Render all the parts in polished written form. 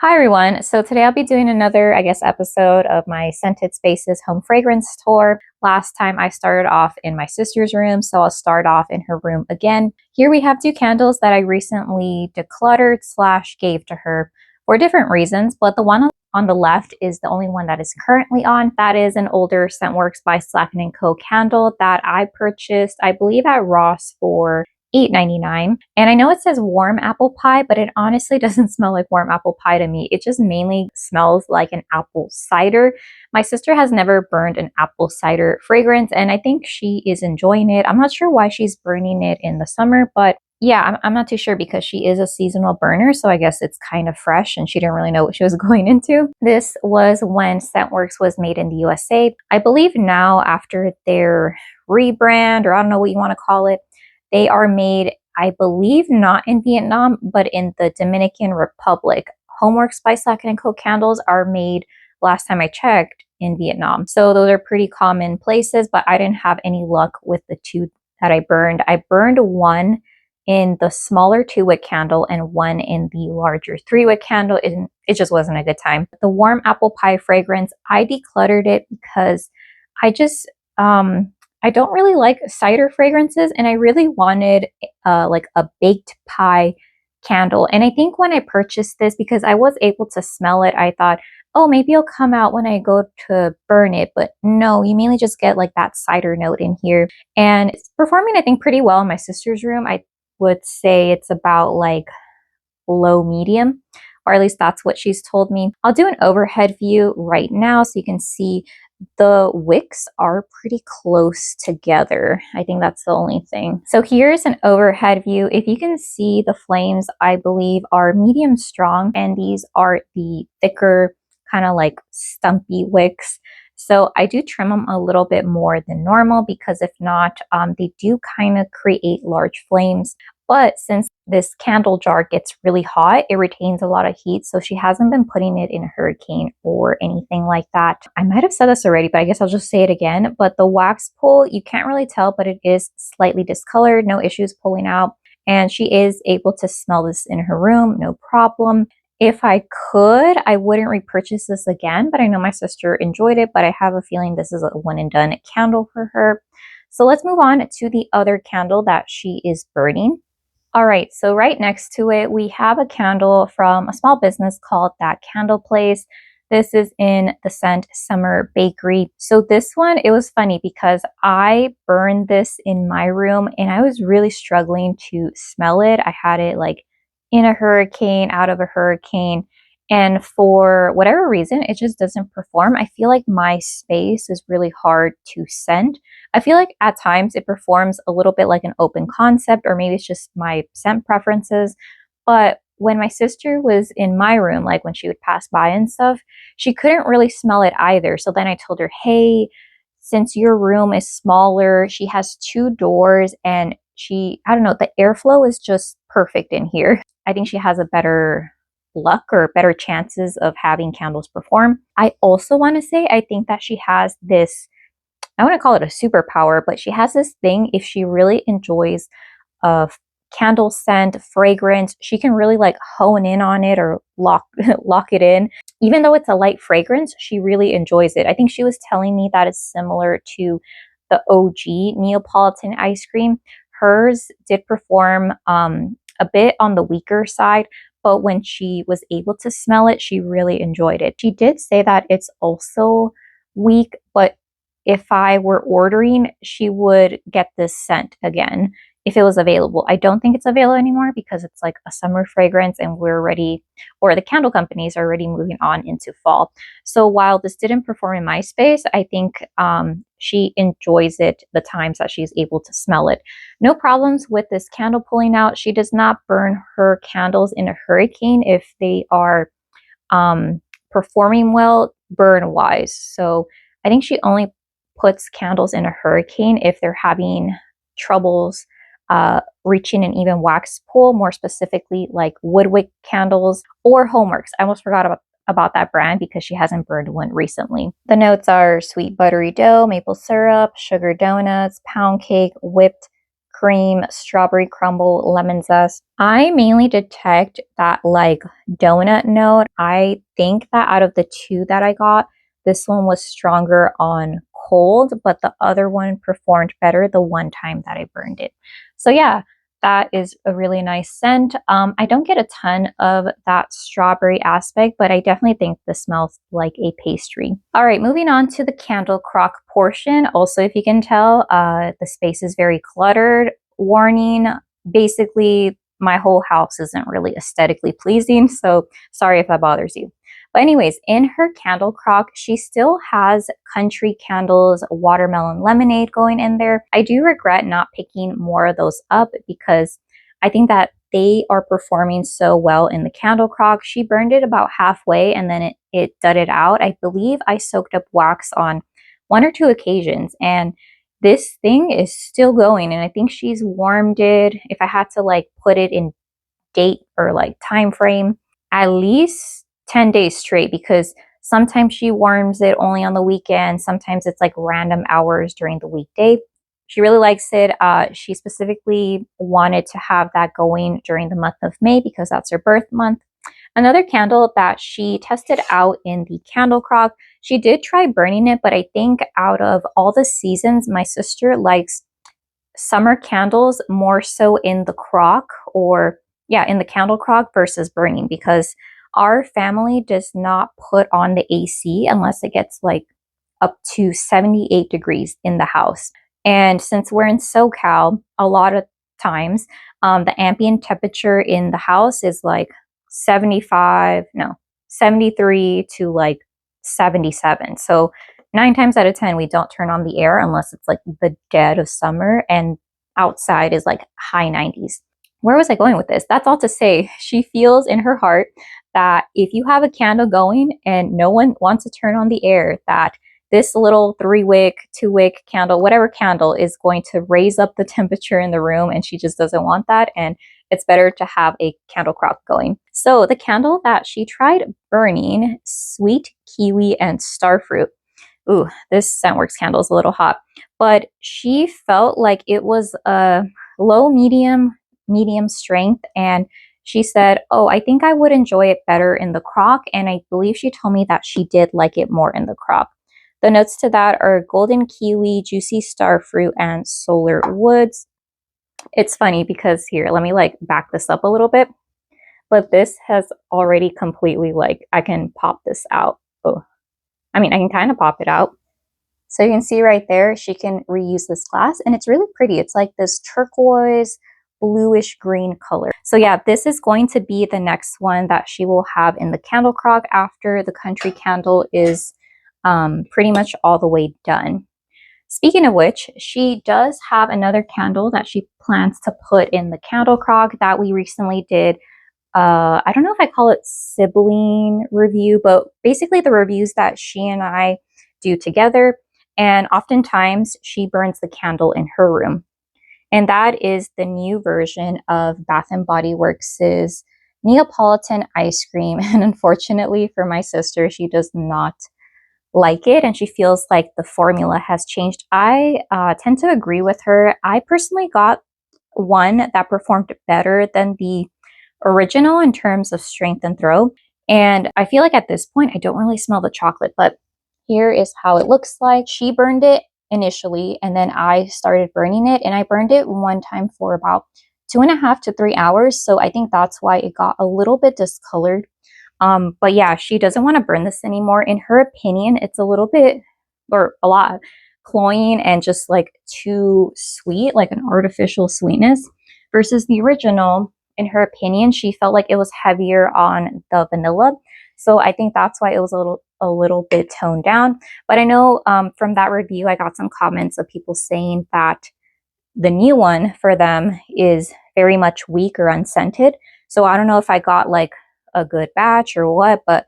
Hi everyone. So today I'll be doing another, episode of my Scented Spaces home fragrance tour. Last time I started off in my sister's room, so I'll start off in her room again. Here we have two candles that I recently decluttered / gave to her for different reasons, but the one on the left is the only one that is currently on. That is an older Scentworks by Slack & Co candle that I purchased, I believe at Ross for $8.99. And I know it says warm apple pie, but it honestly doesn't smell like warm apple pie to me. It just mainly smells like an apple cider. My sister has never burned an apple cider fragrance, and I think she is enjoying it. I'm not sure why she's burning it in the summer, but yeah, I'm not too sure because she is a seasonal burner, so I guess it's kind of fresh and she didn't really know what she was going into. This was when Scentworks was made in the USA. I believe now after their rebrand, or I don't know what you want to call it, they are made, I believe, not in Vietnam, but in the Dominican Republic. Homeworks by Slack & Co candles are made, last time I checked, in Vietnam. So those are pretty common places, but I didn't have any luck with the two that I burned. I burned one in the smaller 2-wick candle and one in the larger 3-wick candle. It just wasn't a good time. The warm apple pie fragrance, I decluttered it because I don't really like cider fragrances, and I really wanted like a baked pie candle. And I think when I purchased this, because I was able to smell it, I thought, oh, maybe it'll come out when I go to burn it. But no, you mainly just get like that cider note in here. And it's performing, I think, pretty well in my sister's room. I would say it's about like low medium, or at least that's what she's told me. I'll do an overhead view right now so you can see the wicks are pretty close together. I think that's the only thing. So here's an overhead view. If you can see, the flames, I believe, are medium strong, and these are the thicker, kind of like stumpy wicks. So I do trim them a little bit more than normal because if not, they do kind of create large flames. But since this candle jar gets really hot, it retains a lot of heat. So she hasn't been putting it in a hurricane or anything like that. I might have said this already, but I guess I'll just say it again. But the wax pull, you can't really tell, but it is slightly discolored. No issues pulling out. And she is able to smell this in her room, no problem. If I could, I wouldn't repurchase this again, but I know my sister enjoyed it, but I have a feeling this is a one and done candle for her. So let's move on to the other candle that she is burning. All right, so right next to it, we have a candle from a small business called That Candle Place. This is in the scent Summer Bakery. So this one, it was funny because I burned this in my room and I was really struggling to smell it. I had it like in a hurricane, out of a hurricane, and for whatever reason, it just doesn't perform. I feel like my space is really hard to scent. I feel like at times it performs a little bit like an open concept, or maybe it's just my scent preferences. But when my sister was in my room, like when she would pass by and stuff, she couldn't really smell it either. So then I told her, hey, since your room is smaller, she has 2 doors and I don't know, the airflow is just perfect in here. I think she has a better luck or better chances of having candles perform. I also want to say, I think that she has this, I want to call it a superpower, but she has this thing, if she really enjoys a candle scent, fragrance, she can really like hone in on it or lock it in. Even though it's a light fragrance, she really enjoys it. I think she was telling me that it's similar to the OG Neapolitan ice cream. Hers did perform a bit on the weaker side, but when she was able to smell it, she really enjoyed it. She did say that it's also weak, but if I were ordering, she would get this scent again if it was available. I don't think it's available anymore because it's like a summer fragrance and we're already, or the candle companies are already moving on into fall. So while this didn't perform in my space, I think she enjoys it the times that she's able to smell it. No problems with this candle pulling out. She does not burn her candles in a hurricane if they are performing well burn wise. So I think she only puts candles in a hurricane if they're having troubles reaching an even wax pull, more specifically like woodwick candles or Homeworks. I almost forgot about that brand because she hasn't burned one recently. The notes are sweet buttery dough, maple syrup, sugar donuts, pound cake, whipped cream, strawberry crumble, lemon zest. I mainly detect that like donut note. I think that out of the two that I got, this one was stronger on cold, but the other one performed better the one time that I burned it. So yeah, that is a really nice scent. I don't get a ton of that strawberry aspect, but I definitely think this smells like a pastry. All right, moving on to the candle crock portion. Also, if you can tell, the space is very cluttered. Warning, basically, my whole house isn't really aesthetically pleasing, so sorry if that bothers you. But anyways, in her candle crock, she still has country candles, watermelon lemonade going in there. I do regret not picking more of those up because I think that they are performing so well in the candle crock. She burned it about halfway and then it dudded out. I believe I soaked up wax on one or two occasions, and this thing is still going. And I think she's warmed it, if I had to like put it in date or like time frame, at least 10 days straight, because sometimes she warms it only on the weekend. Sometimes it's like random hours during the weekday. She really likes it. She specifically wanted to have that going during the month of May because that's her birth month. Another candle that she tested out in the candle crock, she did try burning it, but I think out of all the seasons, my sister likes summer candles more so in the crock, or yeah, in the candle crock versus burning, because our family does not put on the AC unless it gets like up to 78 degrees in the house. And since we're in SoCal, a lot of times the ambient temperature in the house is like 73 to like 77. So 9 times out of 10, we don't turn on the air unless it's like the dead of summer and outside is like high 90s. Where was I going with this? That's all to say, she feels in her heart that if you have a candle going and no one wants to turn on the air, that this little 3-wick, 2-wick candle, whatever candle, is going to raise up the temperature in the room, and she just doesn't want that. And it's better to have a candle crock going. So the candle that she tried burning, sweet kiwi and starfruit. Ooh, this Scentworks candle is a little hot, but she felt like it was a low medium strength, and she said, oh, I think I would enjoy it better in the crock, and I believe she told me that she did like it more in the crock. The notes to that are golden kiwi, juicy starfruit, and solar woods. It's funny because here, let me like back this up a little bit, but this has already completely like, I can pop this out. Oh, I mean, I can kind of pop it out. So you can see right there, she can reuse this glass, and it's really pretty. It's like this turquoise, bluish green color. So yeah, this is going to be the next one that she will have in the candle crock after the country candle is pretty much all the way done. Speaking of which, she does have another candle that she plans to put in the candle crock that we recently did. I don't know if I call it sibling review, but basically the reviews that she and I do together. And oftentimes she burns the candle in her room. And that is the new version of Bath and Body Works' Neapolitan ice cream. And unfortunately for my sister, she does not like it, and she feels like the formula has changed. I tend to agree with her. I personally got one that performed better than the original in terms of strength and throw. And I feel like at this point, I don't really smell the chocolate, but here is how it looks like. She burned it initially, and then I started burning it, and I burned it one time for about 2.5 to 3 hours. So I think that's why it got a little bit discolored. But yeah, she doesn't want to burn this anymore. In her opinion, it's a little bit, or a lot, cloying and just like too sweet, like an artificial sweetness, versus the original. In her opinion, she felt like it was heavier on the vanilla. So I think that's why it was a little bit toned down. But I know from that review, I got some comments of people saying that the new one for them is very much weak or unscented. So I don't know if I got like a good batch or what, but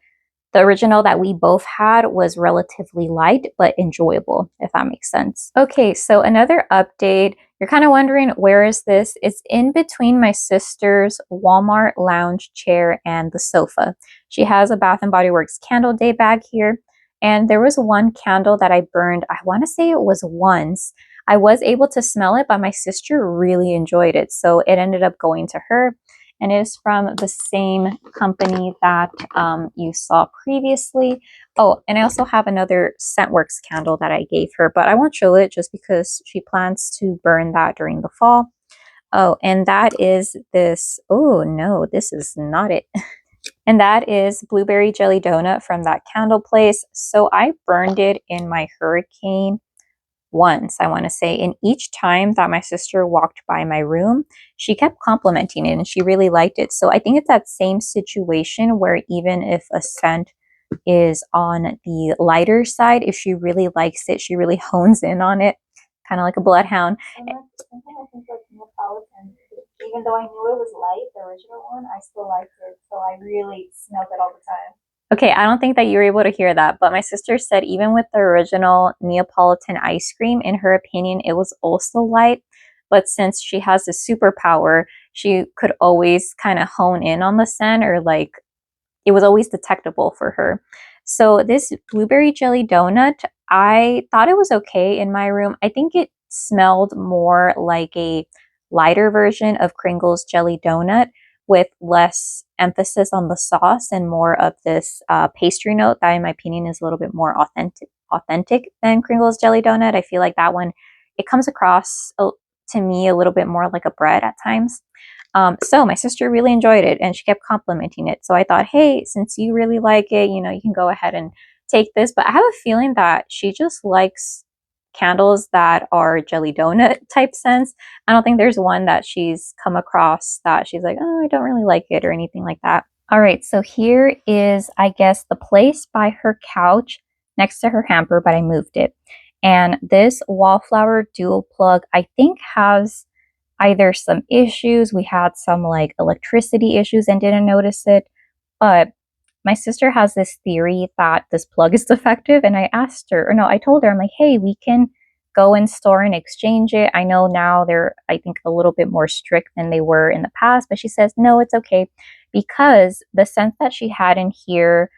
the original that we both had was relatively light but enjoyable, if that makes sense. Okay, so another update. You're kind of wondering, where is this? It's in between my sister's Walmart lounge chair and the sofa. She has a Bath and Body Works candle day bag here, and there was one candle that I burned, I want to say it was once. I was able to smell it, but my sister really enjoyed it. So it ended up going to her. And it is from the same company that you saw previously. Oh, and I also have another Scentworks candle that I gave her, but I won't show it just because she plans to burn that during the fall. Oh, and that is this. Oh, no, this is not it. And that is blueberry jelly donut from that candle place. So I burned it in my hurricane once, I want to say. And each time that my sister walked by my room, she kept complimenting it and she really liked it. So I think it's that same situation where even if a scent is on the lighter side, if she really likes it, she really hones in on it, kind of like a bloodhound. Even though I knew it was light, the original one, I still liked it. So I really smelled it all the time. Okay, I don't think that you were able to hear that, but my sister said even with the original Neapolitan ice cream, in her opinion, it was also light. But since she has the superpower, she could always kind of hone in on the scent, or like it was always detectable for her. So this blueberry jelly donut, I thought it was okay in my room. I think it smelled more like a lighter version of Kringle's jelly donut with less emphasis on the sauce and more of this pastry note that in my opinion is a little bit more authentic than Kringle's jelly donut. I feel like that one, it comes across to me a little bit more like a bread at times. So my sister really enjoyed it and she kept complimenting it. So I thought, hey, since you really like it, you know, you can go ahead and take this. But I have a feeling that she just likes candles that are jelly donut type scents. I don't think there's one that she's come across that she's like, oh, I don't really like it or anything like that. All right, so here is, I guess, the place by her couch next to her hamper, but I moved it. And this wallflower dual plug, I think, has either some issues. We had some like electricity issues and didn't notice it. But my sister has this theory that this plug is defective. And I asked her, or no, I told her, I'm like, hey, we can go in store and exchange it. I know now they're, I think, a little bit more strict than they were in the past. But she says, no, it's okay. Because the scent that she had in here,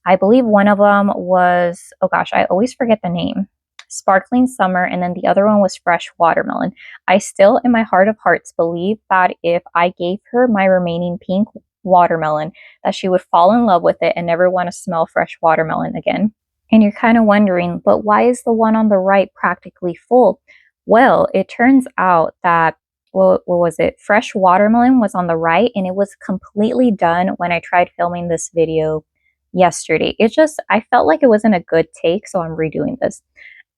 I believe one of them was, oh gosh, I always forget the name. Sparkling Summer, and then the other one was Fresh Watermelon. I still, in my heart of hearts, believe that if I gave her my remaining pink watermelon, that she would fall in love with it and never want to smell fresh watermelon again. And you're kind of wondering, but why is the one on the right practically full? Well, it turns out that, what was it? Fresh Watermelon was on the right, and it was completely done when I tried filming this video yesterday. It just, I felt like it wasn't a good take, so I'm redoing this.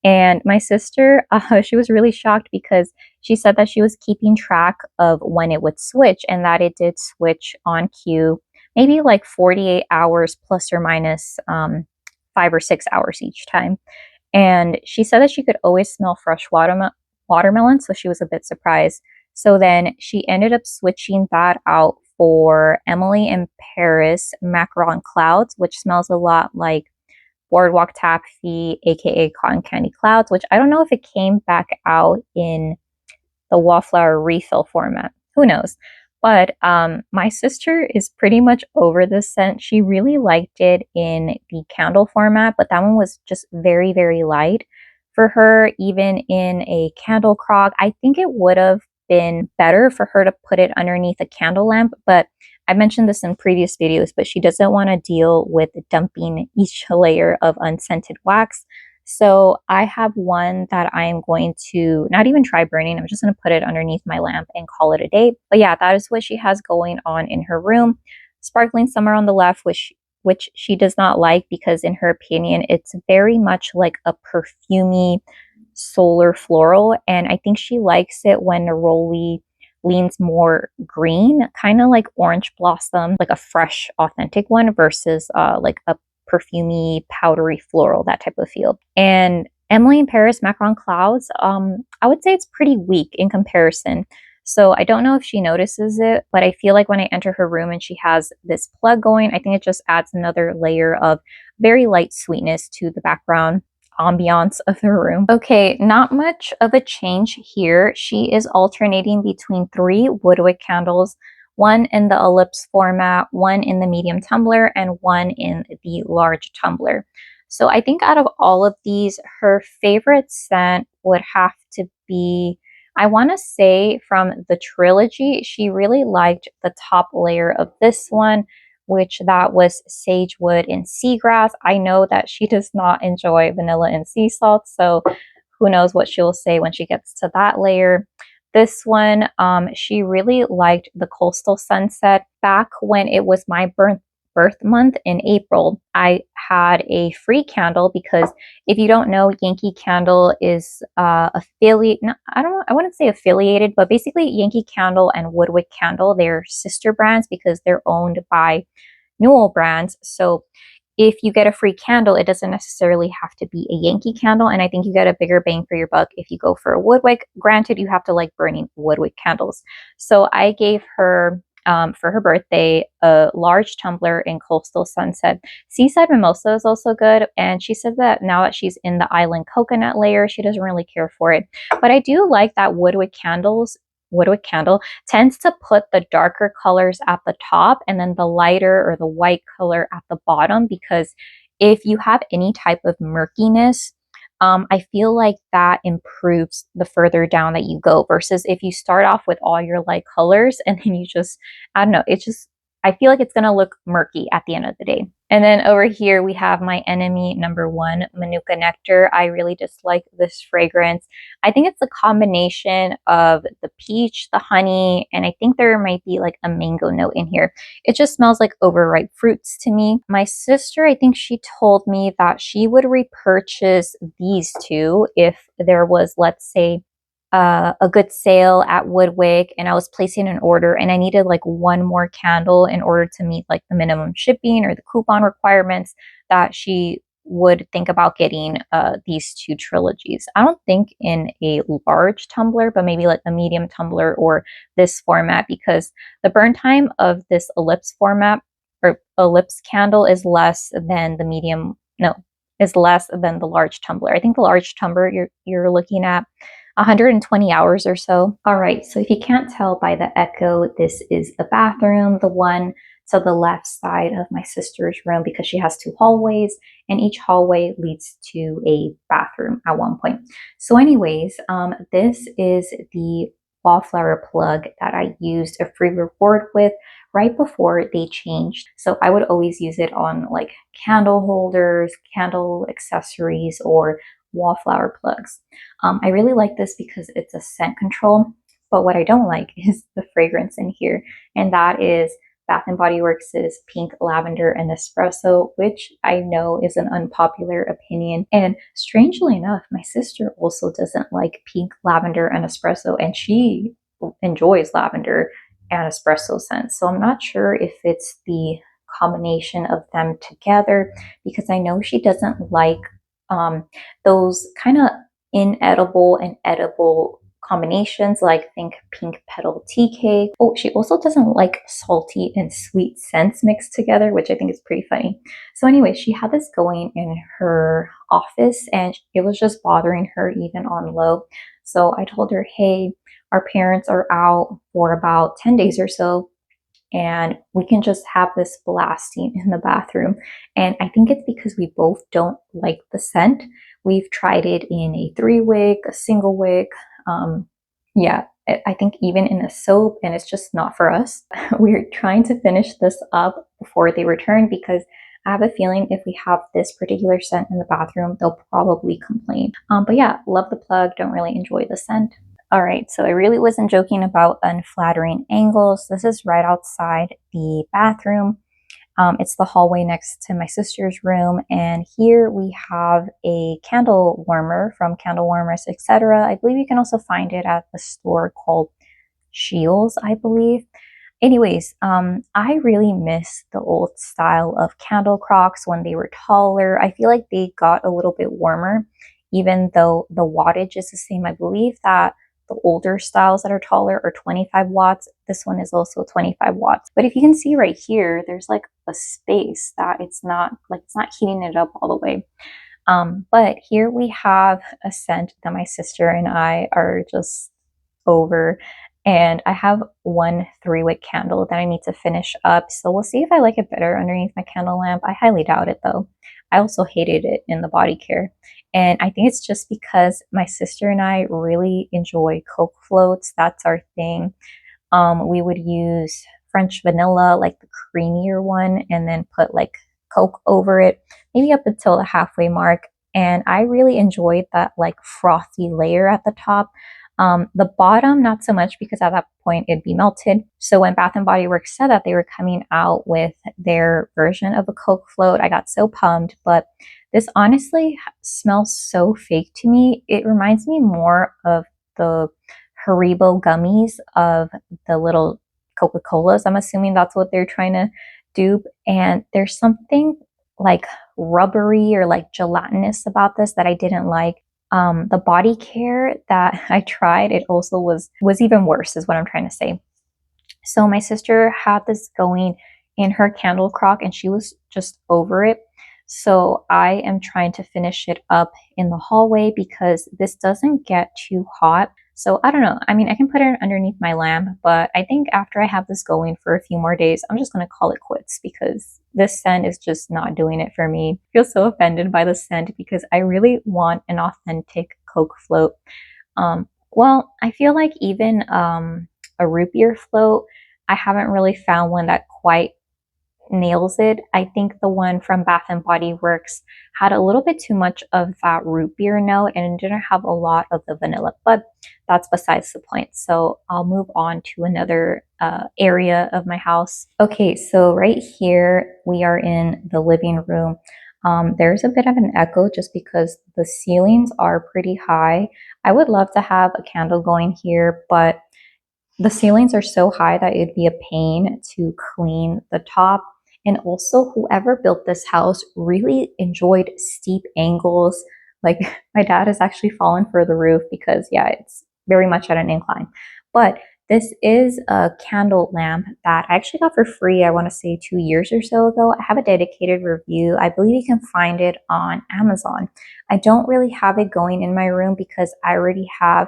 And my sister, she was really shocked because she said that she was keeping track of when it would switch and that it did switch on cue, maybe like 48 hours plus or minus 5 or 6 hours each time. And she said that she could always smell fresh watermelon, so she was a bit surprised. So then she ended up switching that out for Emily in Paris Macaron Clouds, which smells a lot like Boardwalk Taffy, aka Cotton Candy Clouds, which I don't know if it came back out in the wallflower refill format. Who knows? But my sister is pretty much over this scent. She really liked it in the candle format, but that one was just very, very light for her. Even in a candle crock, I think it would have been better for her to put it underneath a candle lamp, but I mentioned this in previous videos, but she doesn't want to deal with dumping each layer of unscented wax. So I have one that I am going to not even try burning. I'm just going to put it underneath my lamp and call it a day. But yeah, that is what she has going on in her room. Sparkling Summer on the left, which she does not like because in her opinion, it's very much like a perfumey solar floral. And I think she likes it when neroli leans more green, kind of like Orange Blossom, like a fresh, authentic one versus like a perfumey, powdery floral, that type of feel. And Emily in Paris Macaron Clouds, I would say it's pretty weak in comparison. So I don't know if she notices it, but I feel like when I enter her room and she has this plug going, I think it just adds another layer of very light sweetness to the background ambiance of the room. Okay, not much of a change here. She is alternating between 3 woodwick candles, one in the ellipse format, one in the medium tumbler, and one in the large tumbler. So I think out of all of these, her favorite scent would have to be, I want to say from the trilogy, she really liked the top layer of this one, which that was sagewood and seagrass. I know that she does not enjoy vanilla and sea salt, so who knows what she'll say when she gets to that layer. This one, she really liked the Coastal Sunset. Back when it was my birth month in April, I had a free candle because if you don't know, Yankee Candle is affiliate. No, I don't know. I wouldn't say affiliated, but basically Yankee Candle and Woodwick Candle, they're sister brands because they're owned by Newell Brands. So if you get a free candle, it doesn't necessarily have to be a Yankee Candle. And I think you get a bigger bang for your buck if you go for a Woodwick. Granted, you have to like burning Woodwick candles. So I gave her, for her birthday, a large tumbler in Coastal Sunset. Seaside Mimosa is also good. And she said that now that she's in the Island Coconut layer, she doesn't really care for it. But I do like that Woodwick candle tends to put the darker colors at the top and then the lighter or the white color at the bottom, because if you have any type of murkiness, I feel like that improves the further down that you go versus if you start off with all your light colors and then you just, I don't know, it's just, I feel like it's going to look murky at the end of the day. And then over here, we have my enemy number one, Manuka Nectar. I really dislike this fragrance. I think it's a combination of the peach, the honey, and I think there might be like a mango note in here. It just smells like overripe fruits to me. My sister, I think she told me that she would repurchase these two if there was, let's say, a good sale at Woodwick and I was placing an order and I needed like one more candle in order to meet like the minimum shipping or the coupon requirements, that she would think about getting these two trilogies. I don't think in a large tumbler, but maybe like a medium tumbler or this format, because the burn time of this ellipse format or ellipse candle is less than the medium, no, is less than the large tumbler. I think the large tumbler you're looking at 120 hours or so. All right, so if you can't tell by the echo, this is the bathroom, the one to the left side of my sister's room, because she has two hallways and each hallway leads to a bathroom at one point. So anyways, this is the wallflower plug that I used a free reward with right before they changed. So I would always use it on like candle holders, candle accessories, or wallflower plugs. I really like this because it's a scent control, but what I don't like is the fragrance in here, and that is Bath & Body Works' Pink Lavender and Espresso, which I know is an unpopular opinion. And strangely enough, my sister also doesn't like Pink Lavender and Espresso, and she enjoys lavender and espresso scents. So I'm not sure if it's the combination of them together, because I know she doesn't like those kind of inedible and edible combinations, like think pink petal tea cake. Oh, she also doesn't like salty and sweet scents mixed together, which I think is pretty funny. So anyway, she had this going in her office and it was just bothering her even on low. So I told her, hey, our parents are out for about 10 days or so, and we can just have this blasting in the bathroom. And I think it's because we both don't like the scent. We've tried it in a 3-wick, a single wick. Yeah, I think even in a soap, and it's just not for us. We're trying to finish this up before they return, because I have a feeling if we have this particular scent in the bathroom, they'll probably complain. But yeah, love the plug, don't really enjoy the scent. All right, so I really wasn't joking about unflattering angles. This is right outside the bathroom. It's the hallway next to my sister's room, and here we have a candle warmer from Candle Warmers, etc. I believe you can also find it at the store called Shields, I believe. Anyways, I really miss the old style of candle crocks when they were taller. I feel like they got a little bit warmer, even though the wattage is the same. I believe that the older styles that are taller are 25 watts. This one is also 25 watts. But if you can see right here, there's like a space that it's not heating it up all the way. But here we have a scent that my sister and I are just over. And I have one 3-wick candle that I need to finish up. So we'll see if I like it better underneath my candle lamp. I highly doubt it though. I also hated it in the body care. And I think it's just because my sister and I really enjoy Coke floats. That's our thing. We would use French vanilla, like the creamier one, and then put like Coke over it, maybe up until the halfway mark. And I really enjoyed that like frothy layer at the top. The bottom, not so much because at that point it'd be melted. So when Bath and Body Works said that they were coming out with their version of a Coke float, I got so pumped. But this honestly smells so fake to me. It reminds me more of the Haribo gummies of the little Coca-Colas. I'm assuming that's what they're trying to dupe. And there's something like rubbery or like gelatinous about this that I didn't like. The body care that I tried, it also was even worse, is what I'm trying to say. So my sister had this going in her candle crock and she was just over it. So I am trying to finish it up in the hallway because this doesn't get too hot. So I don't know. I mean, I can put it underneath my lamp, but I think after I have this going for a few more days, I'm just going to call it quits because this scent is just not doing it for me. I feel so offended by the scent because I really want an authentic Coke float. Well, I feel like even a root beer float, I haven't really found one that quite nails it. I think the one from Bath and Body Works had a little bit too much of that root beer note and it didn't have a lot of the vanilla, but that's besides the point. So I'll move on to another area of my house. Okay, so right here we are in the living room. There's a bit of an echo just because the ceilings are pretty high. I would love to have a candle going here, but the ceilings are so high that it'd be a pain to clean the top. And also, whoever built this house really enjoyed steep angles. Like, my dad has actually fallen for the roof because, yeah, it's very much at an incline. But this is a candle lamp that I actually got for free, I want to say 2 years or so ago. I have a dedicated review. I believe you can find it on Amazon. I don't really have it going in my room because I already have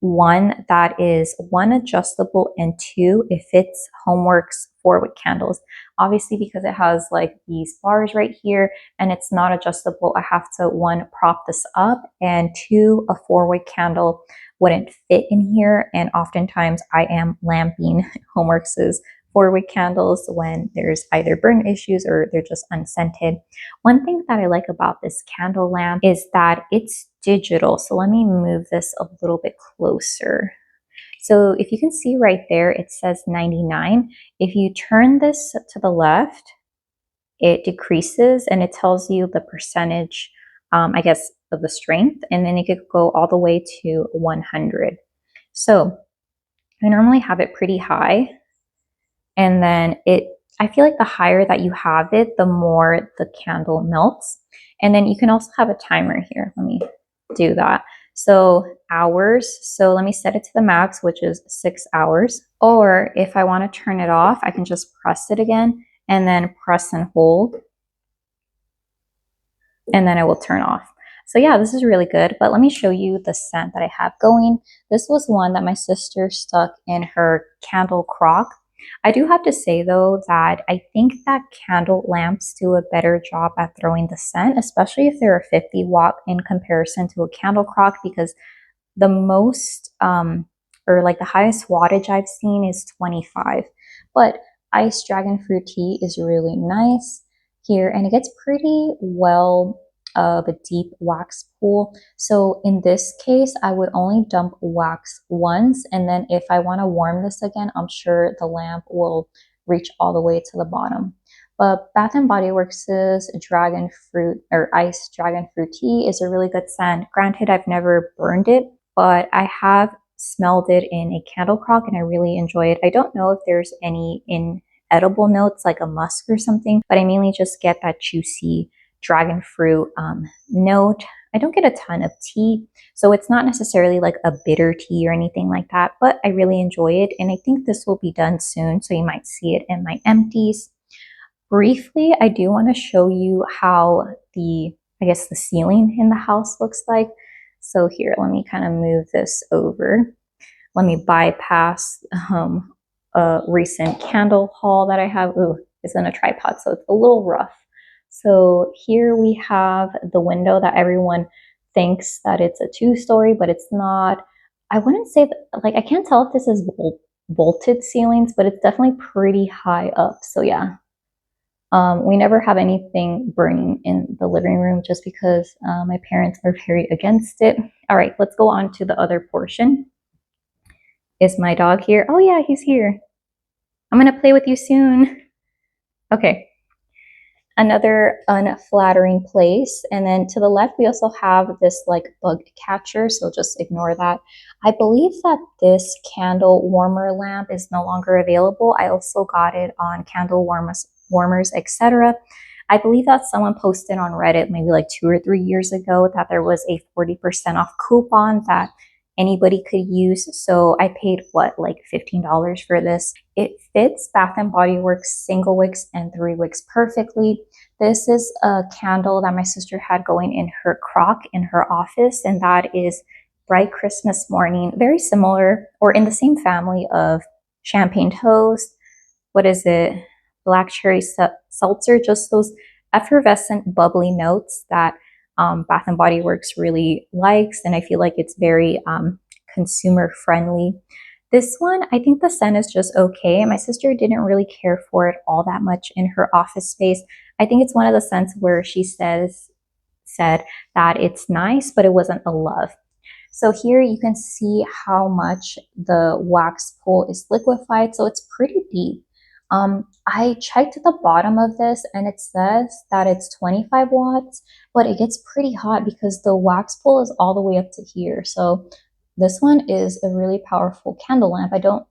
one that is one adjustable and two, it fits Homeworks 4-wick candles. Obviously, because it has like these bars right here and it's not adjustable, I have to one, prop this up, and two, a 4-wick candle wouldn't fit in here. And oftentimes I am lamping Homeworks' 4-wick candles when there's either burn issues or they're just unscented. One thing that I like about this candle lamp is that it's digital. So let me move this a little bit closer. So if you can see right there, it says 99. If you turn this to the left, it decreases and it tells you the percentage, I guess, of the strength. And then you could go all the way to 100. So I normally have it pretty high. And then I feel like the higher that you have it, the more the candle melts. And then you can also have a timer here. Let me do that. So hours. So let me set it to the max, which is 6 hours. Or if I want to turn it off, I can just press it again and then press and hold. And then it will turn off. So yeah, this is really good. But let me show you the scent that I have going. This was one that my sister stuck in her candle crock. I do have to say though that I think that candle lamps do a better job at throwing the scent, especially if they're a 50 watt in comparison to a candle crock, because the most or like the highest wattage I've seen is 25. But iced dragon fruit tea is really nice here and it gets pretty well of a deep wax pool. So in this case, I would only dump wax once, and then if I want to warm this again, I'm sure the lamp will reach all the way to the bottom. But Bath and Body Works' dragon fruit or iced dragon fruit tea is a really good scent. Granted, I've never burned it, but I have smelled it in a candle crock and I really enjoy it. I don't know if there's any inedible notes like a musk or something, but I mainly just get that juicy dragon fruit note. I don't get a ton of tea, so it's not necessarily like a bitter tea or anything like that, but I really enjoy it and I think this will be done soon, so you might see it in my empties. Briefly, I do want to show you how the ceiling in the house looks like. So here, let me kind of move this over. let me bypass a recent candle haul that I have. Ooh, it's in a tripod, so it's a little rough. So here we have the window that everyone thinks that it's a 2-story, but it's not. I wouldn't say that, like, I can't tell if this is vaulted ceilings, but it's definitely pretty high up. So yeah, we never have anything burning in the living room just because my parents are very against it. All right, let's go on to the other portion. Is my dog here? Oh yeah, he's here. I'm gonna play with you soon. Okay, another unflattering place. And then to the left, we also have this like bug catcher, so just ignore that. I believe that this candle warmer lamp is no longer available. I also got it on candle warmers, etc. I believe that someone posted on Reddit maybe like 2 or 3 years ago that there was a 40% off coupon that anybody could use. So I paid what, like $15 for this. It fits Bath and Body Works single wicks and 3 wicks perfectly. This is a candle that my sister had going in her crock in her office, and that is Bright Christmas Morning. Very similar, or in the same family of Champagne Toast. What is it? Black Cherry Seltzer. Just those effervescent, bubbly notes that Bath and Body Works really likes, and I feel like it's very consumer friendly. This one, I think the scent is just okay. My sister didn't really care for it all that much in her office space. I think it's one of the scents where she said that it's nice, but it wasn't a love. So here you can see how much the wax pool is liquefied, so it's pretty deep. I checked the bottom of this and it says that it's 25 watts, but it gets pretty hot because the wax pool is all the way up to here. So this one is a really powerful candle lamp. I don't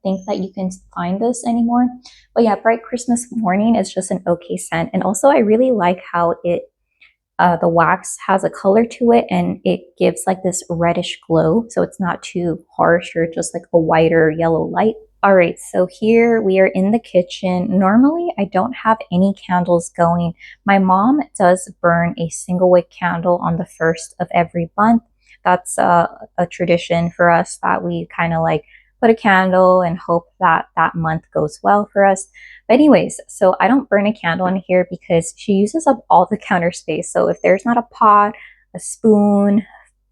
think that you can find this anymore. But yeah, Bright Christmas Morning is just an okay scent. And also I really like how the wax has a color to it and it gives like this reddish glow. So it's not too harsh or just like a whiter yellow light. All right, so here we are in the kitchen. Normally, I don't have any candles going. My mom does burn a single wick candle on the 1st of every month. That's a tradition for us that we kind of like put a candle and hope that that month goes well for us. But anyways, so I don't burn a candle in here because she uses up all the counter space. So if there's not a pot, a spoon,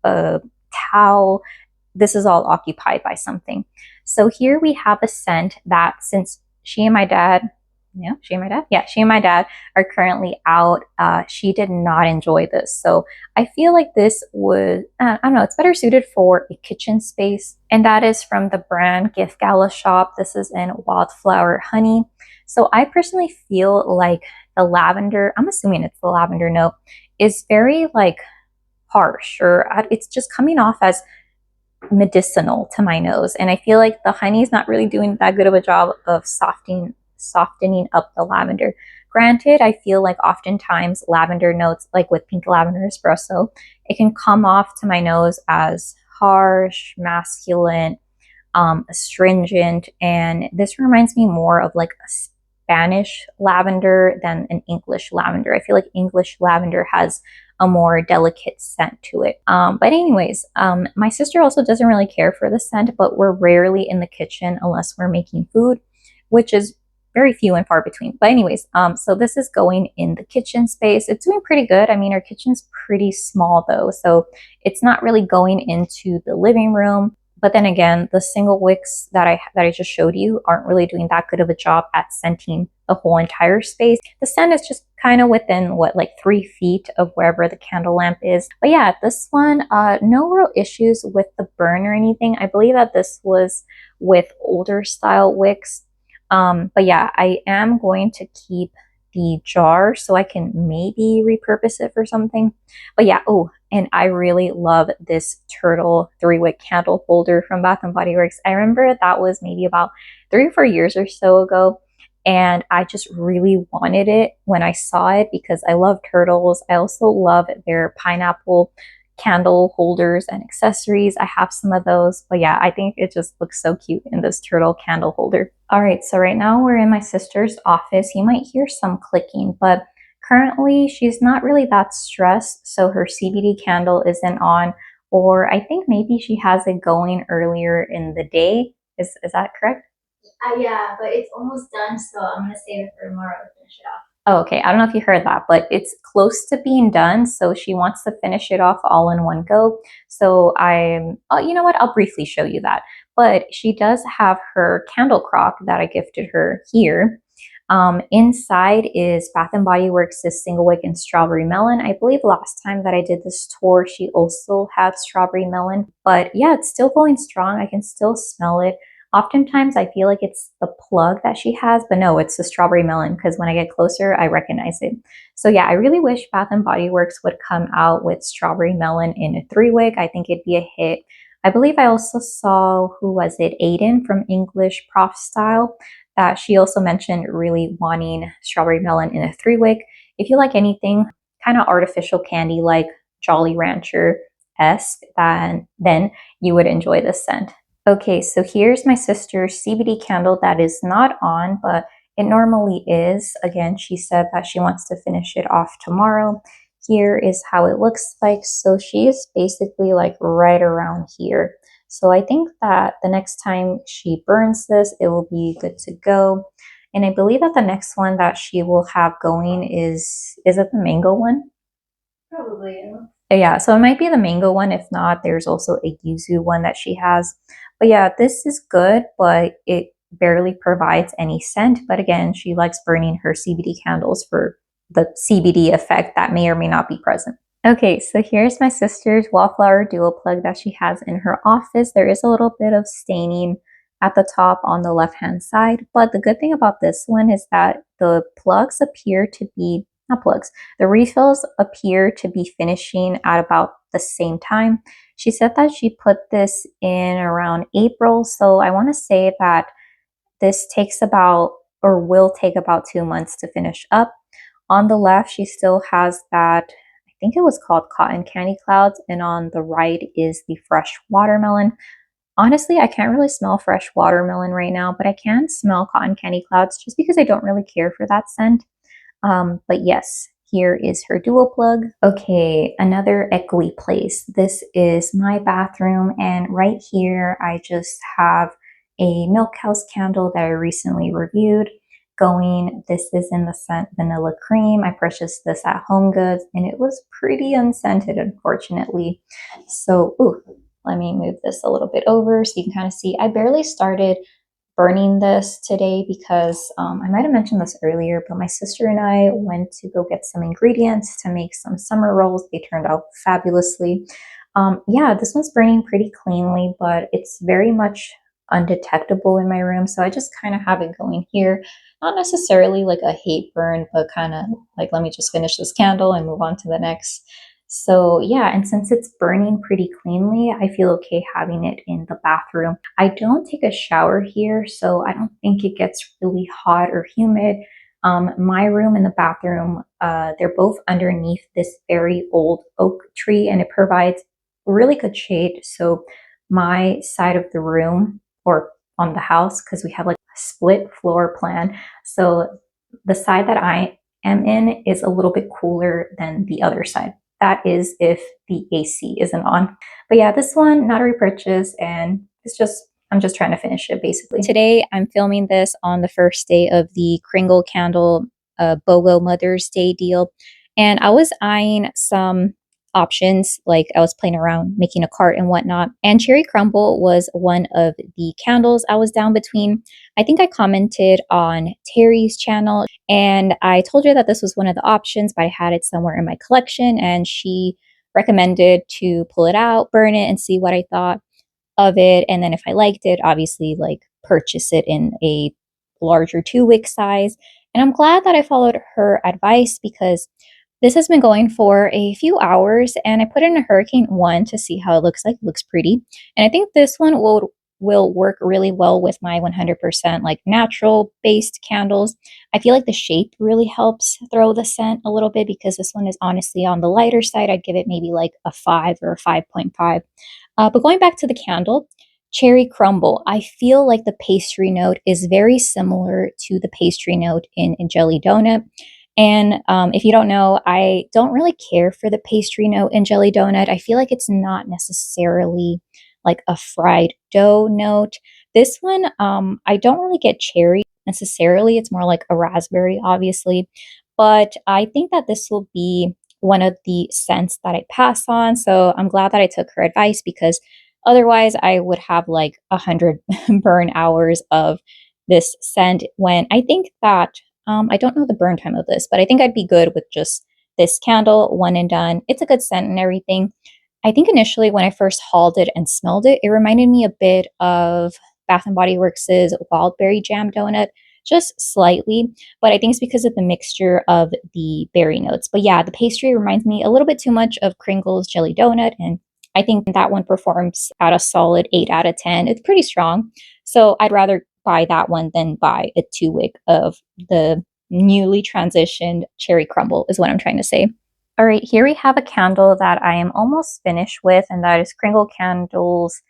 a towel, this is all occupied by something. So here we have a scent that since she and my dad are currently out, she did not enjoy this. So I feel like this would, I don't know, it's better suited for a kitchen space. And that is from the brand Gift Gala Shop. This is in Wallflower Honey. So I personally feel like the lavender, I'm assuming it's the lavender note, is very like harsh, or it's just coming off as medicinal to my nose, and I feel like the honey is not really doing that good of a job of softening up the lavender. Granted, I feel like oftentimes lavender notes, like with pink lavender espresso, it can come off to my nose as harsh, masculine, astringent, and this reminds me more of like a Spanish lavender than an English lavender. I feel like English lavender has a more delicate scent to it. But anyways, my sister also doesn't really care for the scent, but we're rarely in the kitchen unless we're making food, which is very few and far between. But anyways, so this is going in the kitchen space. It's doing pretty good. I mean, our kitchen's pretty small though, so it's not really going into the living room. But then again, the single wicks that I just showed you aren't really doing that good of a job at scenting the whole entire space. The scent is just kind of within what, like 3 feet of wherever the candle lamp is. But yeah, this one, no real issues with the burn or anything. I believe that this was with older style wicks. But yeah, I am going to keep the jar so I can maybe repurpose it for something. But yeah, oh, and I really love this turtle 3-wick candle holder from Bath and Body Works. I remember that was maybe about 3 or 4 years or so ago, and I just really wanted it when I saw it because I love turtles. I also love their pineapple candle holders and accessories. I have some of those, but yeah, I think it just looks so cute in this turtle candle holder. All right, so right now we're in my sister's office. You might hear some clicking, but currently she's not really that stressed, so her CBD candle isn't on or I think maybe she has it going earlier in the day. Is that correct? Yeah, but it's almost done, so I'm gonna save it for tomorrow to finish it off. Oh, okay. I don't know if you heard that, but it's close to being done. So she wants to finish it off all in one go. So oh, you know what? I'll briefly show you that. But she does have her candle crock that I gifted her here. Inside is Bath and Body Works' single wick and strawberry melon. I believe last time that I did this tour, she also had strawberry melon. But yeah, it's still going strong. I can still smell it. Oftentimes I feel like it's the plug that she has, but no, it's the strawberry melon because when I get closer, I recognize it. So yeah, I really wish Bath and Body Works would come out with strawberry melon in a 3-wick. I think it'd be a hit. I believe I also saw, who was it, Aiden from English Prof Style, that she also mentioned really wanting strawberry melon in a 3-wick. If you like anything kind of artificial candy like Jolly Rancher-esque, then you would enjoy this scent. Okay, so here's my sister's CBD candle that is not on, but it normally is. Again, she said that she wants to finish it off tomorrow. Here is how it looks like. So she is basically like right around here. So I think that the next time she burns this, it will be good to go. And I believe that the next one that she will have going is it the mango one? Probably. Yeah, so it might be the mango one. If not, there's also a yuzu one that she has. But yeah, this is good, but it barely provides any scent. But again, she likes burning her CBD candles for the CBD effect that may or may not be present. Okay, so here's my sister's wallflower dual plug that she has in her office. There is a little bit of staining at the top on the left-hand side, but the good thing about this one is that the plugs appear to be, not plugs, the refills appear to be finishing at about the same time. She said that she put this in around April, so I want to say that this takes about, or will take about 2 months to finish up. On the left, she still has that, I think it was called Cotton Candy Clouds, and on the right is the Fresh Watermelon. Honestly, I can't really smell fresh watermelon right now, but I can smell Cotton Candy Clouds just because I don't really care for that scent. But yes, here is her dual plug. Okay, another AeSTheticAllY place. This is my bathroom, and right here I just have a milk house candle that I recently reviewed going. This is in the scent Vanilla Cream. I purchased this at Home Goods, and it was pretty unscented, unfortunately. So, ooh, let me move this a little bit over so you can kind of see. I barely started burning this today because I might have mentioned this earlier, but my sister and I went to go get some ingredients to make some summer rolls. They turned out fabulously. Yeah, this one's burning pretty cleanly, but it's very much undetectable in my room. So I just kind of have it going here. Not necessarily like a hate burn, but kind of like, let me just finish this candle and move on to the next. So yeah, and since it's burning pretty cleanly, I feel okay having it in the bathroom. I don't take a shower here, so I don't think it gets really hot or humid. My room and the bathroom, they're both underneath this very old oak tree, and it provides really good shade. So my side of the room, or on the house, because we have like a split floor plan, so the side that I am in is a little bit cooler than the other side. That is if the AC isn't on. But yeah, this one, not a repurchase, and I'm just trying to finish it basically. Today, I'm filming this on the first day of the Kringle Candle BOGO Mother's Day deal. And I was eyeing some options, like I was playing around making a cart and whatnot. And Cherry Crumble was one of the candles I was down between. I think I commented on Terry's channel and I told her that this was one of the options, but I had it somewhere in my collection and she recommended to pull it out, burn it, and see what I thought of it. And then if I liked it, obviously like purchase it in a larger 2-wick size. And I'm glad that I followed her advice because this has been going for a few hours and I put it in a Hurricane 1 to see how it looks like. It looks pretty. And I think this one will work really well with my 100% like natural based candles. I feel like the shape really helps throw the scent a little bit because this one is honestly on the lighter side. I'd give it maybe like a 5 or a 5.5. But going back to the candle, Cherry Crumble, I feel like the pastry note is very similar to the pastry note in Jelly Donut. And if you don't know, I don't really care for the pastry note in jelly donut. I feel like it's not necessarily like a fried dough note. This one, I don't really get cherry necessarily. It's more like a raspberry, obviously. But I think that this will be one of the scents that I pass on. So I'm glad that I took her advice because otherwise I would have like 100 burn hours of this scent when I think that I don't know the burn time of this, but I think I'd be good with just this candle, one and done. It's a good scent and everything. I think initially when I first hauled it and smelled it, it reminded me a bit of Bath and Body Works' Wildberry Jam Donut, just slightly, but I think it's because of the mixture of the berry notes. But yeah, the pastry reminds me a little bit too much of Kringle's Jelly Donut, and I think that one performs at a solid 8 out of 10. It's pretty strong. So I'd rather buy that one than buy a 2 wick of the newly transitioned cherry crumble, is what I'm trying to say. All right, here we have a candle that I am almost finished with, and that is Kringle Candles.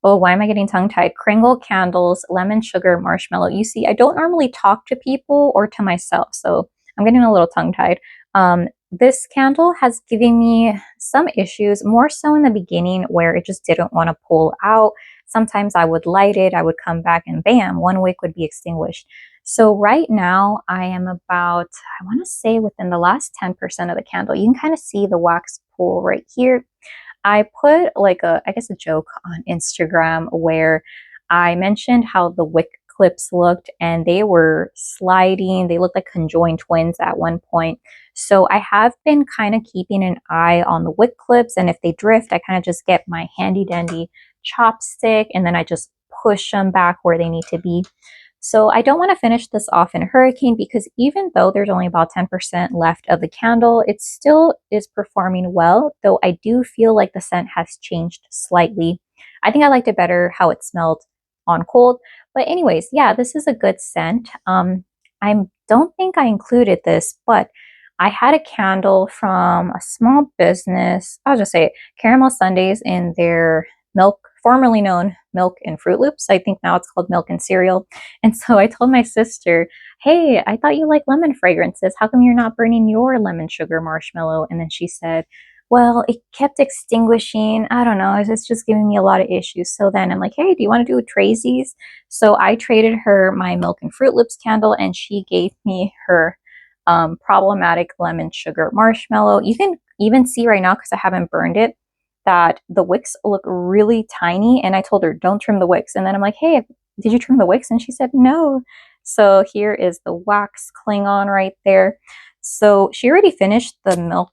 Oh, why am I getting tongue-tied? Kringle Candles Lemon Sugar Marshmallow. You see, I don't normally talk to people or to myself, so I'm getting a little tongue-tied. This candle has given me some issues, more so in the beginning where it just didn't want to pull out. Sometimes I would light it, I would come back and bam, 1 wick would be extinguished. So right now I am about, I want to say within the last 10% of the candle. You can kind of see the wax pool right here. I put like I guess a joke on Instagram where I mentioned how the wick clips looked and they were sliding. They looked like conjoined twins at one point. So I have been kind of keeping an eye on the wick clips, and if they drift, I kind of just get my handy dandy chopstick and then I just push them back where they need to be. So I don't want to finish this off in a hurricane because even though there's only about 10% left of the candle, it still is performing well, though I do feel like the scent has changed slightly. I think I liked it better how it smelled on cold. But anyways, yeah, this is a good scent. I don't think I included this, but I had a candle from a small business. I'll just say it, Caramel Sundays in their milk, formerly known Milk and Fruit Loops. I think now it's called Milk and Cereal. And so I told my sister, hey, I thought you like lemon fragrances. How come you're not burning your lemon sugar marshmallow? And then she said, well, it kept extinguishing. I don't know. It's just giving me a lot of issues. So then I'm like, hey, do you want to do a tradesies? So I traded her my Milk and Fruit Loops candle and she gave me her problematic lemon sugar marshmallow. You can even see right now, because I haven't burned it, that the wicks look really tiny. And I told her, don't trim the wicks. And then I'm like, hey, did you trim the wicks? And she said, no. So here is the wax Klingon right there. So she already finished the Milk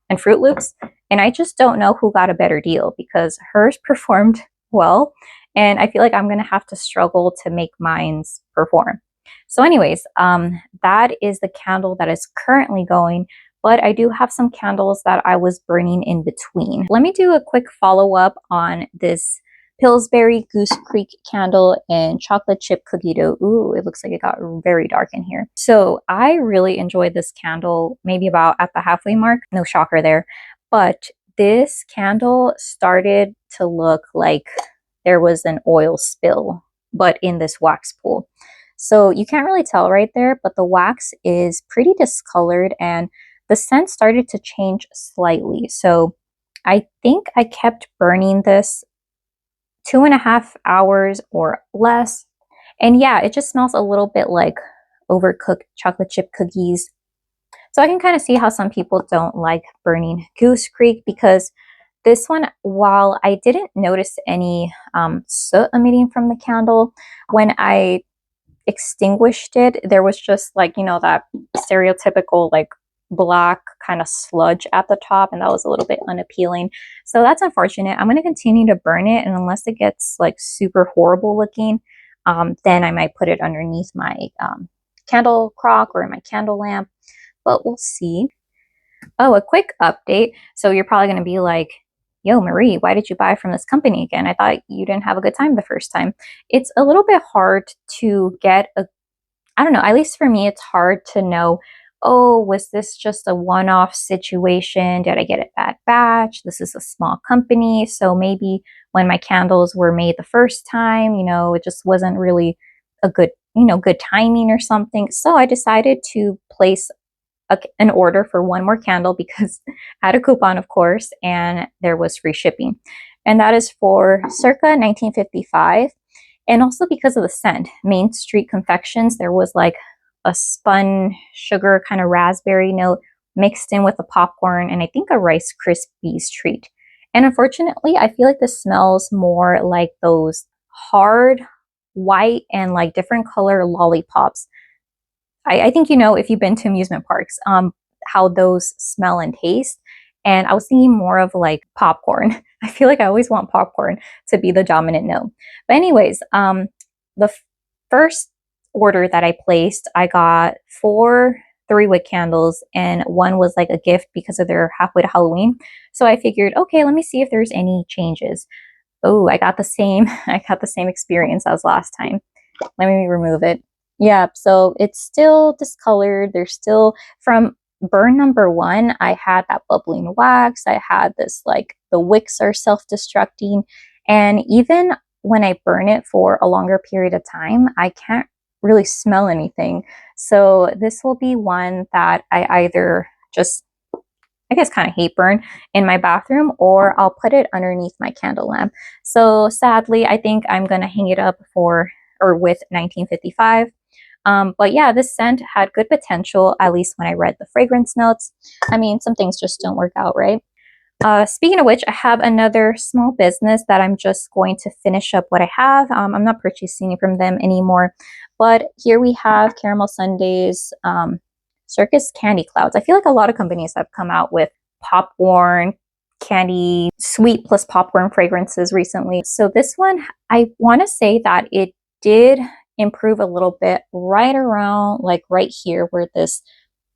and Fruit Loops. And I just don't know who got a better deal because hers performed well. And I feel like I'm going to have to struggle to make mine's perform. So anyways, that is the candle that is currently going, but I do have some candles that I was burning in between. Let me do a quick follow-up on this Pillsbury Goose Creek candle and chocolate chip cookie dough. Ooh, it looks like it got very dark in here. So I really enjoyed this candle, maybe about at the halfway mark. No shocker there. But this candle started to look like there was an oil spill, but in this wax pool. So you can't really tell right there, but the wax is pretty discolored and the scent started to change slightly. So I think I kept burning this 2.5 hours or less. And yeah, it just smells a little bit like overcooked chocolate chip cookies. So I can kind of see how some people don't like burning Goose Creek because this one, while I didn't notice any soot emitting from the candle, when I extinguished it, there was just like, you know, that stereotypical like black kind of sludge at the top, and that was a little bit unappealing. So that's unfortunate. I'm going to continue to burn it, and unless it gets like super horrible looking, then I might put it underneath my candle crock or my candle lamp, but we'll see. Oh, a quick update. So you're probably going to be like, yo, Marie, why did you buy from this company again? I thought you didn't have a good time the first time. It's a little bit hard to get I don't know, at least for me, it's hard to know, oh, was this just a one-off situation? Did I get a bad batch? This is a small company. So maybe when my candles were made the first time, you know, it just wasn't really a good, you know, good timing or something. So I decided to place an order for one more candle because I had a coupon, of course, and there was free shipping. And that is for circa 1955. And also because of the scent, Main Street Confections, there was like a spun sugar kind of raspberry note mixed in with the popcorn and I think a Rice Krispies treat. And unfortunately, I feel like this smells more like those hard white and like different color lollipops. I think you know if you've been to amusement parks, how those smell and taste. And I was thinking more of like popcorn. I feel like I always want popcorn to be the dominant note. But anyways, the first order that I placed, I got 4 3-wick candles and one was like a gift because of their halfway to Halloween. So I figured, okay, let me see if there's any changes. Oh, I got the same experience as last time. Let me remove it. Yeah, so it's still discolored. There's still from burn number 1, I had that bubbling wax. I had this like the wicks are self-destructing. And even when I burn it for a longer period of time, I can't really smell anything. So this will be one that I either just, I guess, kind of hate burn in my bathroom, or I'll put it underneath my candle lamp. So sadly, I think I'm going to hang it up for or with 1955. But yeah, this scent had good potential, at least when I read the fragrance notes. I mean, some things just don't work out, right? Speaking of which, I have another small business that I'm just going to finish up what I have. I'm not purchasing from them anymore. But here we have Caramel Sundays, Circus Candy Clouds. I feel like a lot of companies have come out with popcorn, candy, sweet plus popcorn fragrances recently. So this one, I want to say that it did improve a little bit right around like right here where this,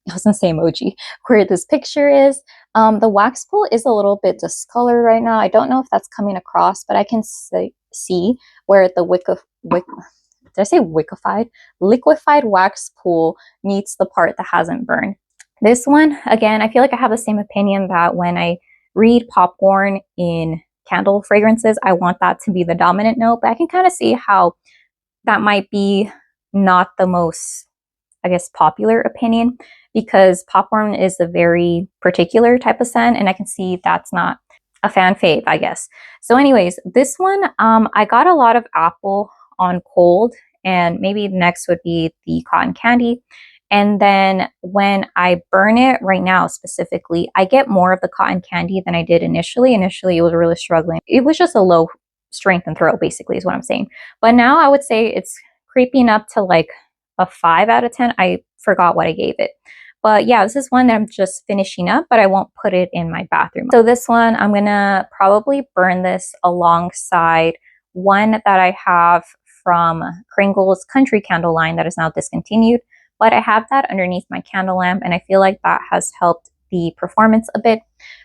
I was gonna say emoji, where this picture is. The wax pool is a little bit discolored right now. I don't know if that's coming across, but I can see where the did I say wickified? Liquefied wax pool meets the part that hasn't burned. This one, again, I feel like I have the same opinion that when I read popcorn in candle fragrances, I want that to be the dominant note, but I can kind of see how that might be not the most, I guess, popular opinion because popcorn is a very particular type of scent and I can see that's not a fan fave, I guess. So anyways, this one, I got a lot of apple on cold and maybe next would be the cotton candy. And then when I burn it right now specifically, I get more of the cotton candy than I did initially. Initially, it was really struggling. It was just a low strength and throw basically is what I'm saying. But now I would say it's creeping up to like a 5 out of 10. I forgot what I gave it. But yeah, this is one that I'm just finishing up, but I won't put it in my bathroom. So this one, I'm gonna probably burn this alongside one that I have from Kringle's Country Candle line that is now discontinued. But I have that underneath my candle lamp and I feel like that has helped the performance a bit.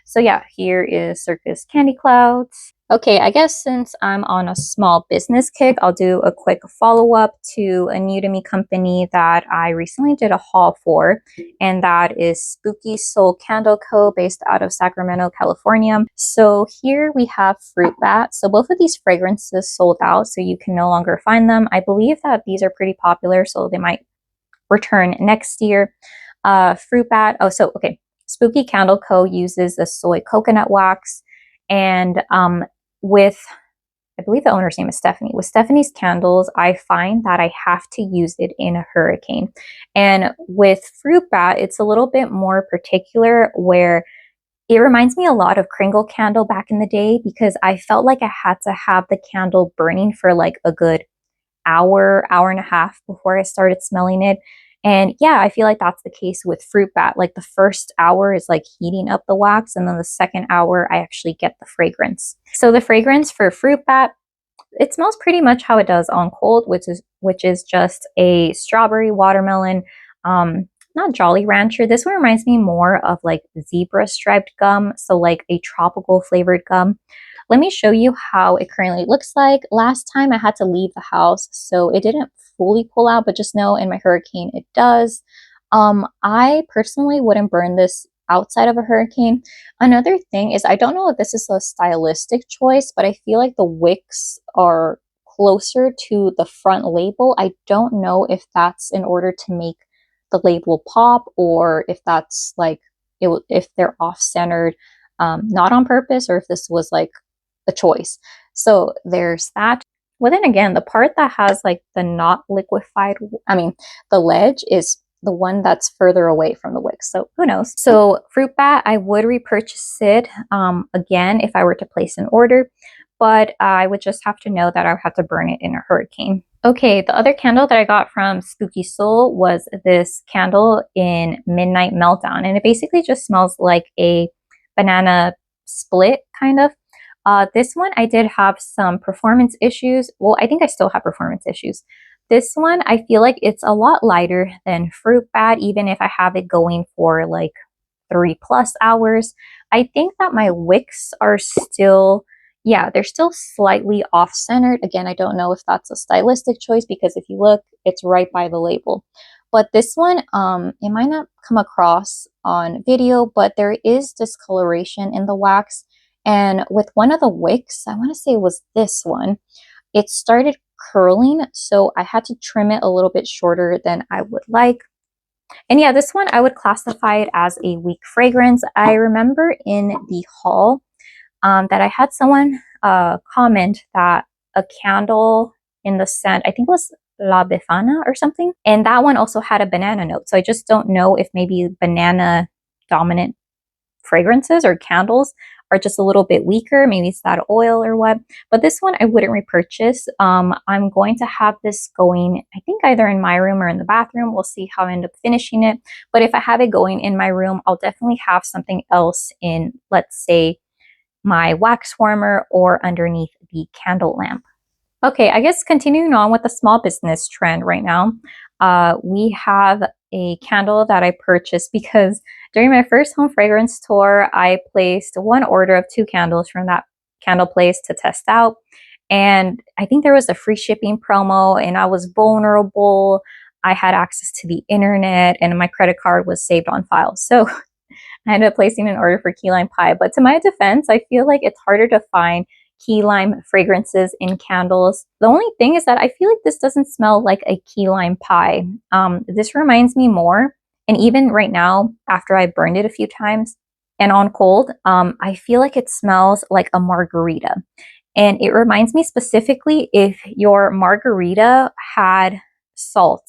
So yeah, here is Circus Candy Clouds. Okay, I guess since I'm on a small business kick, I'll do a quick follow-up to a new to me company that I recently did a haul for, and that is Spooky Soul Candle Co. based out of Sacramento, California. So here we have Fruit Bat. So both of these fragrances sold out, so you can no longer find them. I believe that these are pretty popular, so they might return next year. Fruit Bat, okay. Spooky Candle Co. uses the soy coconut wax, and with, I believe the owner's name is Stephanie. With Stephanie's candles, I find that I have to use it in a hurricane. And with Fruit Bat, it's a little bit more particular where it reminds me a lot of Kringle candle back in the day because I felt like I had to have the candle burning for like a good hour and a half before I started smelling it. And yeah, I feel like that's the case with Fruit Bat. Like the first hour is like heating up the wax, and then the second hour I actually get the fragrance. So the fragrance for Fruit Bat, it smells pretty much how it does on cold, which is just a strawberry watermelon, not Jolly Rancher. This one reminds me more of like zebra striped gum, so like a tropical flavored gum. Let me show you how it currently looks like. Last time I had to leave the house, so it didn't fully pull out, but just know in my hurricane it does. I personally wouldn't burn this outside of a hurricane. Another thing is I don't know if this is a stylistic choice, but I feel like the wicks are closer to the front label. I don't know if that's in order to make the label pop, or if that's like if they're off-centered, not on purpose, or if this was like a choice. So there's that. Well, then again, the part that has like the not liquefied, I mean, the ledge is the one that's further away from the wick. So who knows? So fruit bat, I would repurchase it again if I were to place an order, but I would just have to know that I would have to burn it in a hurricane. Okay, the other candle that I got from Spooky Soul was this candle in Midnight Meltdown, and it basically just smells like a banana split, kind of. This one, I did have some performance issues. Well, I think I still have performance issues. This one, I feel like it's a lot lighter than Fruit Bat, even if I have it going for like 3+ hours. I think that my wicks are still, yeah, they're still slightly off-centered. Again, I don't know if that's a stylistic choice because if you look, it's right by the label. But this one, it might not come across on video, but there is discoloration in the wax. And with one of the wicks, I want to say it was this one, it started curling, so I had to trim it a little bit shorter than I would like. And yeah, this one I would classify it as a weak fragrance. I remember in the haul that I had someone comment that a candle in the scent, I think it was La Befana or something, and that one also had a banana note. So I just don't know if maybe banana dominant fragrances or candles are just a little bit weaker. Maybe it's that oil or what. But this one I wouldn't repurchase. I'm going to have this going, I think either in my room or in the bathroom. We'll see how I end up finishing it. But if I have it going in my room, I'll definitely have something else in, let's say, my wax warmer or underneath the candle lamp. Okay, I guess continuing on with the small business trend right now, we have a candle that I purchased because during my first home fragrance tour, I placed one order of 2 candles from that candle place to test out. And I think there was a free shipping promo and I was vulnerable. I had access to the internet and my credit card was saved on file. So I ended up placing an order for key lime pie. But to my defense, I feel like it's harder to find key lime fragrances in candles. The only thing is that I feel like this doesn't smell like a key lime pie. This reminds me more, and even right now, after I burned it a few times and on cold, I feel like it smells like a margarita. And it reminds me specifically if your margarita had salt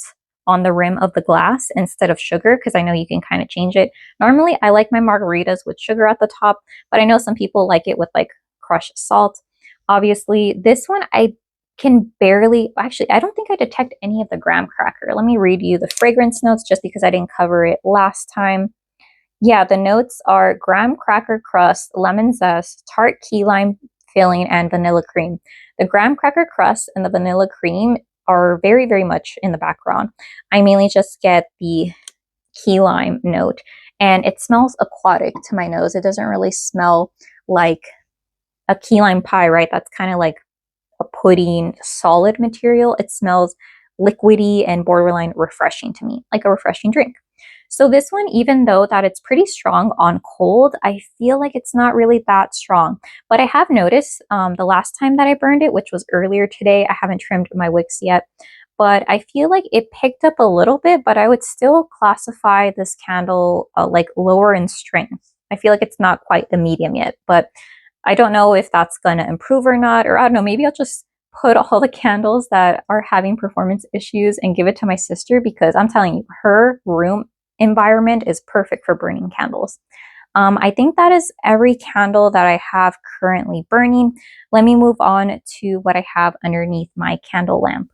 on the rim of the glass instead of sugar, because I know you can kind of change it. Normally, I like my margaritas with sugar at the top, but I know some people like it with like crushed salt. Obviously, this one I can barely, actually, I don't think I detect any of the graham cracker. Let me read you the fragrance notes just because I didn't cover it last time. Yeah, the notes are graham cracker crust, lemon zest, tart key lime filling, and vanilla cream. The graham cracker crust and the vanilla cream are very, very much in the background. I mainly just get the key lime note, and it smells aquatic to my nose. It doesn't really smell like a key lime pie, right? That's kind of like a pudding solid material. It smells liquidy and borderline refreshing to me, like a refreshing drink. So this one, even though that it's pretty strong on cold, I feel like it's not really that strong. But I have noticed the last time that I burned it, which was earlier today, I haven't trimmed my wicks yet, but I feel like it picked up a little bit, but I would still classify this candle like lower in strength. I feel like it's not quite the medium yet, but I don't know if that's going to improve or not, or I don't know, maybe I'll just put all the candles that are having performance issues and give it to my sister, because I'm telling you, her room environment is perfect for burning candles. I think that is every candle that I have currently burning. Let me move on to what I have underneath my candle lamp.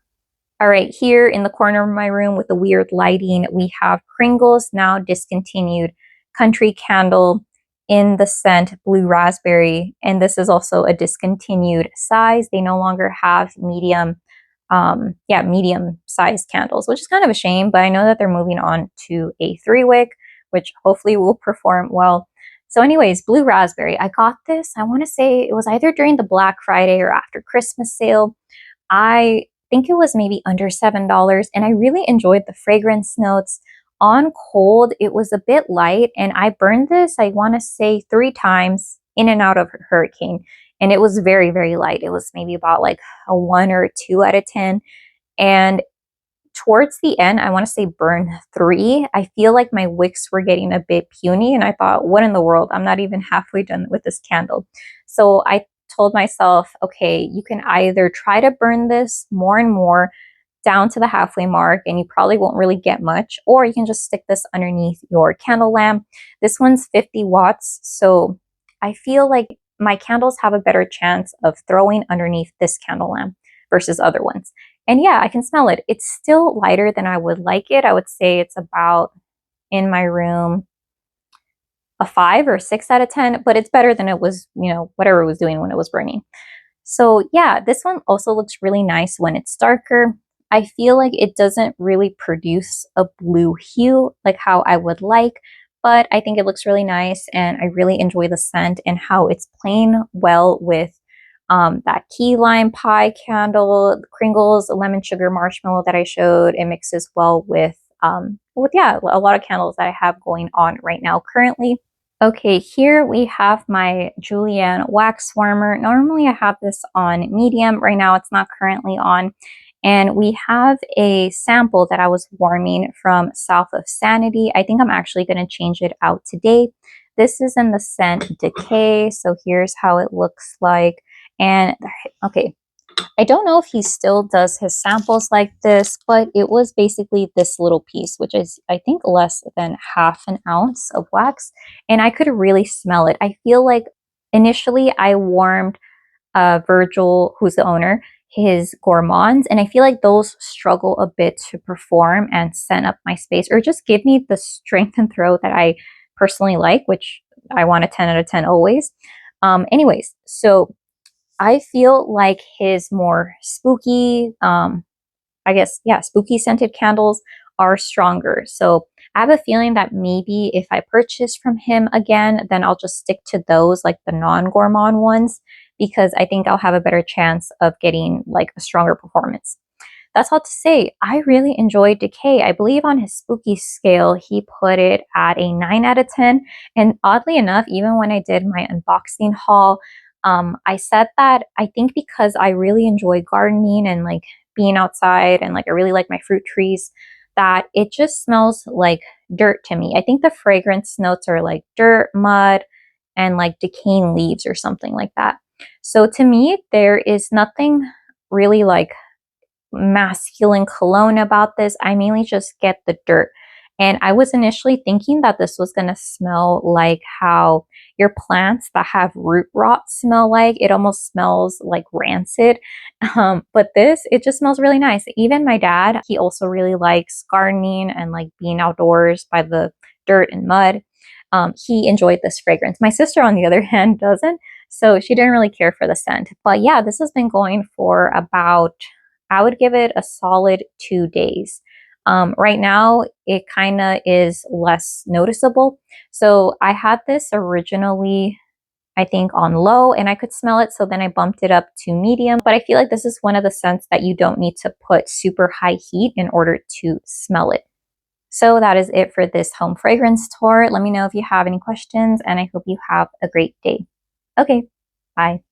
All right, here in the corner of my room with the weird lighting, we have Kringle's now discontinued country candle in the scent blue raspberry. And this is also a discontinued size. They no longer have medium sized candles, which is kind of a shame, but I know that they're moving on to a 3-wick, which hopefully will perform well. So anyways, blue raspberry, I got this, I want to say it was either during the Black Friday or after Christmas sale. I think it was maybe under $7, and I really enjoyed the fragrance notes. On cold, it was a bit light, and I burned this, I want to say 3 times in and out of hurricane. And it was very, very light. It was maybe about like a 1 or 2 out of 10. And towards the end, I want to say burn 3, I feel like my wicks were getting a bit puny, and I thought, what in the world? I'm not even halfway done with this candle. So I told myself, okay, you can either try to burn this more and more down to the halfway mark, and you probably won't really get much, or you can just stick this underneath your candle lamp. This one's 50 watts, so I feel like my candles have a better chance of throwing underneath this candle lamp versus other ones. And yeah, I can smell it. It's still lighter than I would like it. I would say it's about, in my room, a 5 or 6 out of 10, but it's better than it was, whatever it was doing when it was burning. So yeah, this one also looks really nice when it's darker. I feel like it doesn't really produce a blue hue like how I would like, but I think it looks really nice, and I really enjoy the scent and how it's playing well with that key lime pie candle, Kringle's lemon sugar marshmallow that I showed. It mixes well with yeah, a lot of candles that I have going on right now currently. Okay, here we have my Julienne wax warmer. Normally I have this on medium. Right now it's not currently on. And we have a sample that I was warming from South of Sanity. I think I'm actually going to change it out today. This is in the scent Decay. So here's how it looks like. And okay, I don't know if he still does his samples like this, but it was basically this little piece, which is, I think, less than half an ounce of wax. And I could really smell it. I feel like initially I warmed Virgil, who's the owner, his gourmands, and I feel like those struggle a bit to perform and scent up my space, or just give me the strength and throw that I personally like, which I want a 10 out of 10 always. Anyways, so I feel like his more spooky, I guess, yeah, spooky scented candles are stronger. So I have a feeling that maybe if I purchase from him again, then I'll just stick to those, like the non-gourmand ones, because I think I'll have a better chance of getting like a stronger performance. That's all to say, I really enjoyed Decay. I believe on his spooky scale, he put it at a 9 out of 10. And oddly enough, even when I did my unboxing haul, I said that I think because I really enjoy gardening and like being outside, and like I really like my fruit trees, that it just smells like dirt to me. I think the fragrance notes are like dirt, mud, and like decaying leaves or something like that. So to me, there is nothing really like masculine cologne about this. I mainly just get the dirt. And I was initially thinking that this was going to smell like how your plants that have root rot smell like. It almost smells like rancid. But this, it just smells really nice. Even my dad, he also really likes gardening and like being outdoors by the dirt and mud. He enjoyed this fragrance. My sister, on the other hand, doesn't. So she didn't really care for the scent. But yeah, this has been going for about, I would give it a solid 2 days. Right now, it kind of is less noticeable. So I had this originally, I think, on low, and I could smell it. So then I bumped it up to medium. But I feel like this is one of the scents that you don't need to put super high heat in order to smell it. So that is it for this home fragrance tour. Let me know if you have any questions, and I hope you have a great day. Okay, bye.